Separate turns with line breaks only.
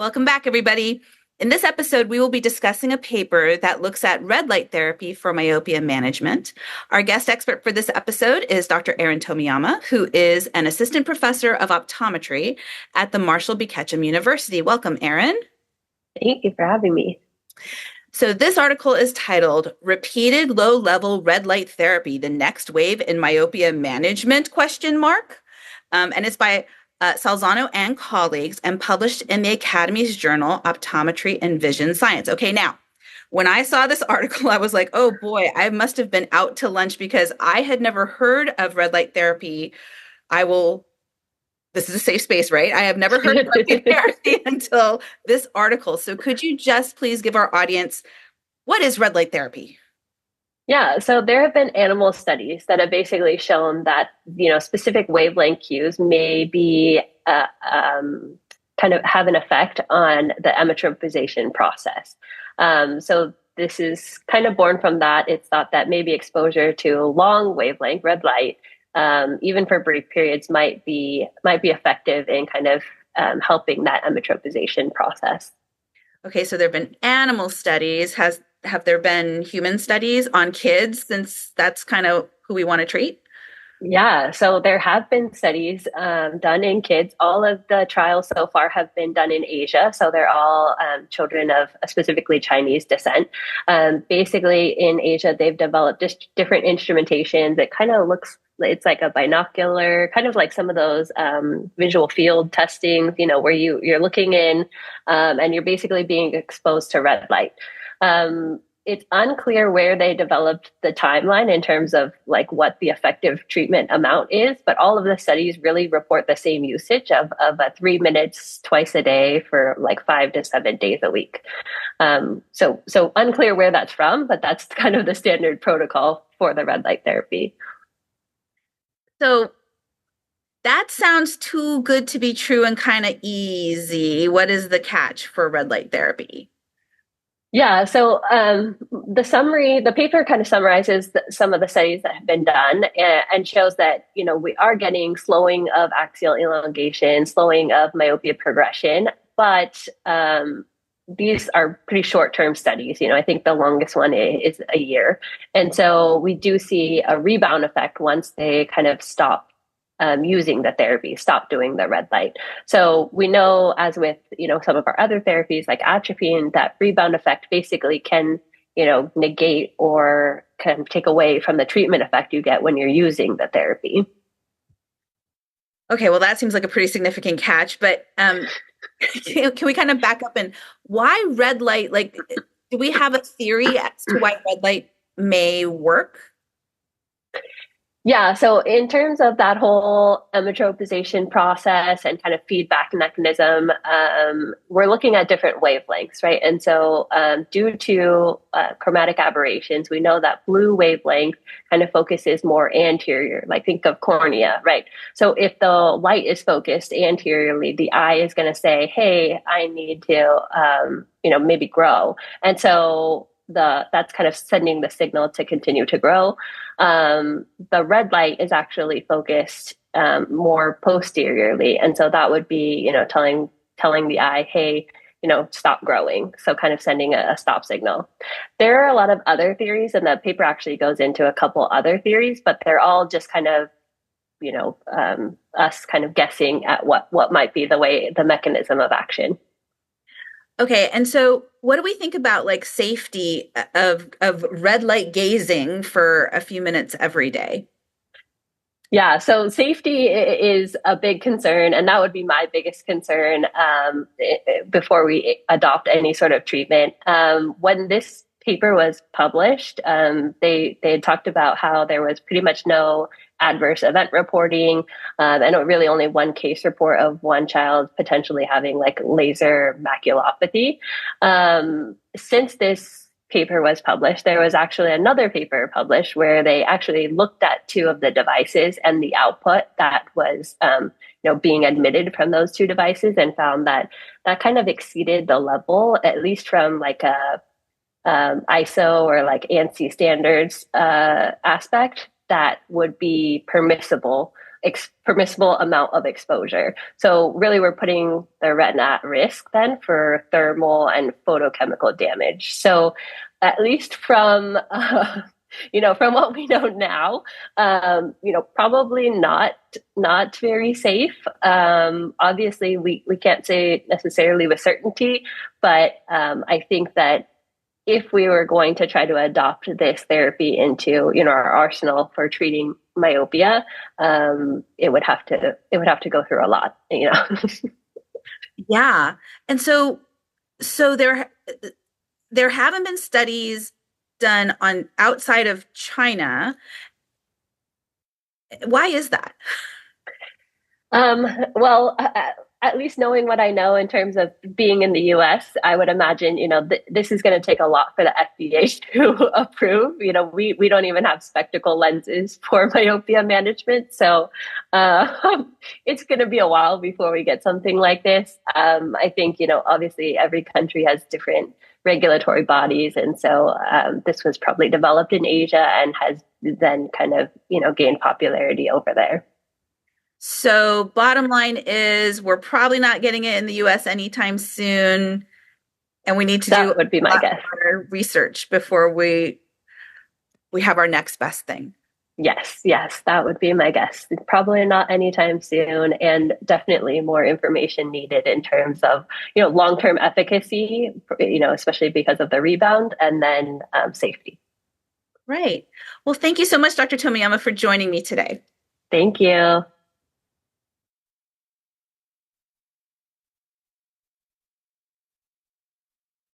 Welcome back, everybody. In this episode, we will be discussing a paper that looks at red light therapy for myopia management. Our guest expert for this episode is Dr. Erin Tomiyama, who is an assistant professor of optometry at the Marshall B. Ketchum University. Welcome, Erin.
Thank you for having me.
So this article is titled Repeated Low-Level Red Light Therapy, the Next Wave in Myopia Management, ? And it's by Salzano and colleagues and published in the Academy's journal, Optometry and Vision Science. Okay, now, when I saw this article, I was like, oh boy, I must have been out to lunch because I had never heard of red light therapy. This is a safe space, right? I have never heard of red light therapy until this article. So could you just please give our audience, what is red light therapy?
Yeah, so there have been animal studies that have basically shown that, specific wavelength cues may be kind of have an effect on the emmetropization process. So this is kind of born from that. It's thought that maybe exposure to long wavelength red light, even for brief periods, might be effective in kind of helping that emmetropization process.
Okay, so there have been animal studies. Have there been human studies on kids, since that's kind of who we want to treat?
Yeah, so there have been studies done in kids. All of the trials so far have been done in Asia. So they're all children of specifically Chinese descent. Basically, in Asia, they've developed just different instrumentation that kind of it's like a binocular, kind of like some of those visual field testings, where you're looking in and you're basically being exposed to red light. It's unclear where they developed the timeline in terms of like what the effective treatment amount is, but all of the studies really report the same usage of 3 minutes twice a day for like 5 to 7 days a week. So unclear where that's from, but that's kind of the standard protocol for the red light therapy.
So that sounds too good to be true and kind of easy. What is the catch for red light therapy?
Yeah, so the paper kind of summarizes some of the studies that have been done and shows that, we are getting slowing of axial elongation, slowing of myopia progression, but these are pretty short-term studies. I think the longest one is a year. And so we do see a rebound effect once they kind of stop using the therapy, stop doing the red light. So we know, as with, some of our other therapies like atropine, that rebound effect basically can, negate or can take away from the treatment effect you get when you're using the therapy.
Okay, well, that seems like a pretty significant catch, but can we kind of back up and why red light? Like, do we have a theory as to why red light may work?
Yeah, so in terms of that whole emmetropization process and kind of feedback mechanism, we're looking at different wavelengths, right? And so due to chromatic aberrations, we know that blue wavelength kind of focuses more anterior, like think of cornea, right? So if the light is focused anteriorly, the eye is going to say, hey, I need to, maybe grow. And so that's kind of sending the signal to continue to grow. The red light is actually focused more posteriorly, and so that would be telling the eye, hey, stop growing. So kind of sending a stop signal. There are a lot of other theories, and the paper actually goes into a couple other theories, but they're all just kind of us kind of guessing at what might be the mechanism of action.
Okay, and so what do we think about like safety of red light gazing for a few minutes every day?
Yeah, so safety is a big concern, and that would be my biggest concern before we adopt any sort of treatment. When this paper was published, they had talked about how there was pretty much no adverse event reporting, and really only one case report of one child potentially having like laser maculopathy. Since this paper was published, there was actually another paper published where they actually looked at 2 of the devices and the output that was being admitted from those 2 devices, and found that kind of exceeded the level, at least from like a ISO or like ANSI standards aspect, that would be permissible permissible amount of exposure. So really we're putting the retina at risk then for thermal and photochemical damage. So at least from from what we know now, probably not very safe. Obviously, we can't say necessarily with certainty, but I think that if we were going to try to adopt this therapy into our arsenal for treating myopia, it would have to go through a lot.
Yeah. And so there haven't been studies done on outside of China. Why is that?
Well, at least knowing what I know in terms of being in the US, I would imagine, this is going to take a lot for the FDA to approve. We don't even have spectacle lenses for myopia management. So it's going to be a while before we get something like this. I think, obviously every country has different regulatory bodies. And so this was probably developed in Asia and has then kind of, gained popularity over there.
So bottom line is we're probably not getting it in the US anytime soon. And we need to do
That would be
a
my
lot
guess.
more research before we have our next best thing.
Yes, that would be my guess. Probably not anytime soon, and definitely more information needed in terms of long-term efficacy, especially because of the rebound, and then safety.
Right. Well, thank you so much, Dr. Tomiyama, for joining me today.
Thank you.